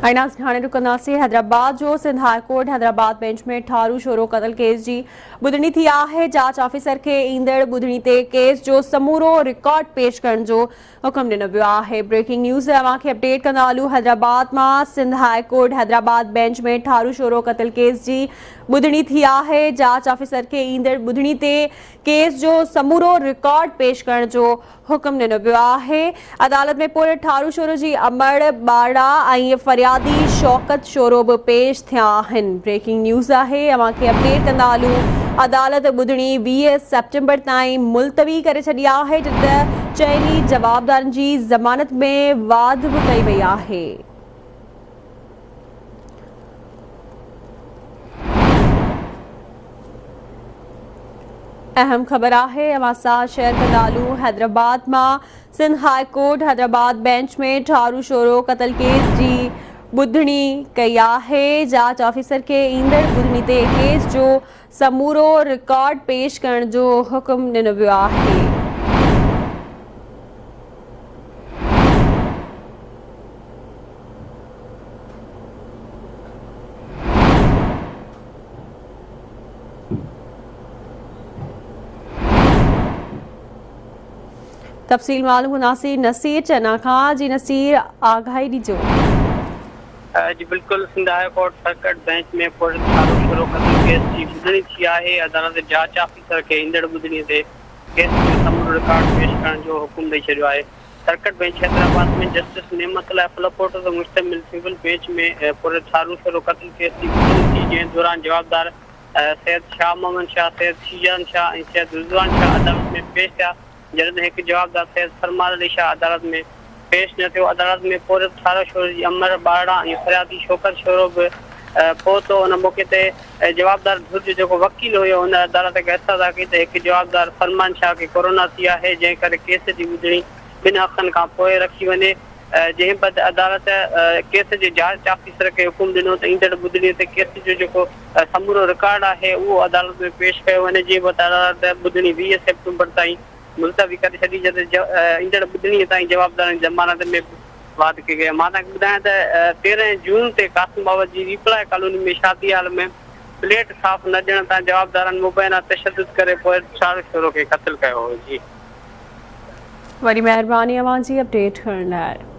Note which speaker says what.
Speaker 1: आइनास ठाणे रुकंदासीं। हैदराबाद जो Sindh high court Hyderabad bench में ठारू छोरो क़त्ल केस जी ॿुधणी थी आहे। जांच ऑफिसर खे ईंदड़ ॿुधणी ते केस जो समूरो रिकॉर्ड पेश करण जो हुकुम ॾिनो वियो आहे। ब्रेकिंग न्यूज़ तव्हांखे अपडेट कंदा हलूं। हैदराबाद मां Sindh high court Hyderabad bench में ठारू छोरो क़त्ल केस जी ॿुधणी थी आहे। जांच ऑफिसर खे ईंदड़ ॿुधणी ते केस जो समूरो रिकॉर्ड पेश करण जो हुकुम ॾिनो वियो आहे। अदालत में पुर ठारू छोरो जी अमड़ बाड़ा ऐं फरियादी शौकत शोरो भी पेश थिया आहिनि। ब्रेकिंग न्यूज़ आहे, अवांखे अपडेट कंदा हलूं। अदालत ॿुधणी 20 सेप्टेंबर ताईं मुलतवी करे छॾी आहे, जिते चइनी जवाबदारनि जी ज़मानत में वाध बि कई वई आहे। अहम खबर आहे, अवां सां शेयर कंदा हलूं। हैदराबाद मां Sindh high court Hyderabad bench में ठारू छोरो क़त्ल केस जी ॿुधणी कई आहे। जांच ऑफिसर खे ईंदड़ ॿुधणी ते केस जो समूरो रिकॉर्ड पेश करण जो हुकुम ॾिनो वियो आहे। तफ़सील मालूम हुनासी नसीर चना खां। जी नसीर, आगाही ॾिजो।
Speaker 2: जी बिल्कुल, Sindh high court circuit bench में पुर ठारू छोरो क़त्ल केस जी ॿुधणी थी आहे। अदालत जांच ऑफिसर खे ईंदड़ ॿुधणी ते केस जो समूरो रिकॉर्ड पेश करण जो हुकुम ॾेई छॾियो आहे। सर्किट बेंच हैदराबाद में जस्टिस नेमतुल्लाह फलपोटो ते मुश्तमिल सिविल बेंच में पुर ठारू छोरो क़त्ल केस जी ॿुधणी थी, जंहिं दौरान जवाबदार सैयद शाह मोहम्मद शाह, सैयद शीजान शाह ऐं सैयद रिज़वान शाह अदालत में पेश थिया, जॾहिं हिकु जवाबदार सैयद फरमान अली शाह अदालत में पेश न थियो। अदालत में पुर ठारू छोरो जी अमर बाड़ा ऐं फरियादी शौकत छोरो बि पहुतो। उन मौक़े ते जवाबदार धुर जो जेको वकील हुयो, उन अदालत खे हथादा कई त हिकु जवाबदार फरमान शाह खे कोरोना थी आहे, जंहिं करे केस जी ॿुधणी 2 हफ़्तनि खां पोइ रखी वञे। जंहिं बद अदालत केस जे जांच ऑफिसर खे हुकुम ॾिनो त ईंदड़ ॿुधणी ते केस जो जेको समूरो रिकॉर्ड आहे उहो अदालत में पेश कयो वञे। जंहिं बद अदालत ॿुधणी 20 सेप्टेंबर ताईं मुलतवी करे छॾी, जॾहिं ईंदड़ ॿुधणीअ ताईं जवाबदारनि जी ज़मानत में वाद कई गई। मां तव्हांखे ॿुधायां त 13 जून ते कासिम बाबा जी रिप्लाई कॉलोनी में शादी हाल में प्लेट साफ़ न ॾियण तां जवाबदारनि मुबैना तशद्दुद करे पोइ ठारू छोरो खे क़त्ल कयो हो। जी
Speaker 1: वरी महिरबानी अवां जी अपडेट करण लाइ।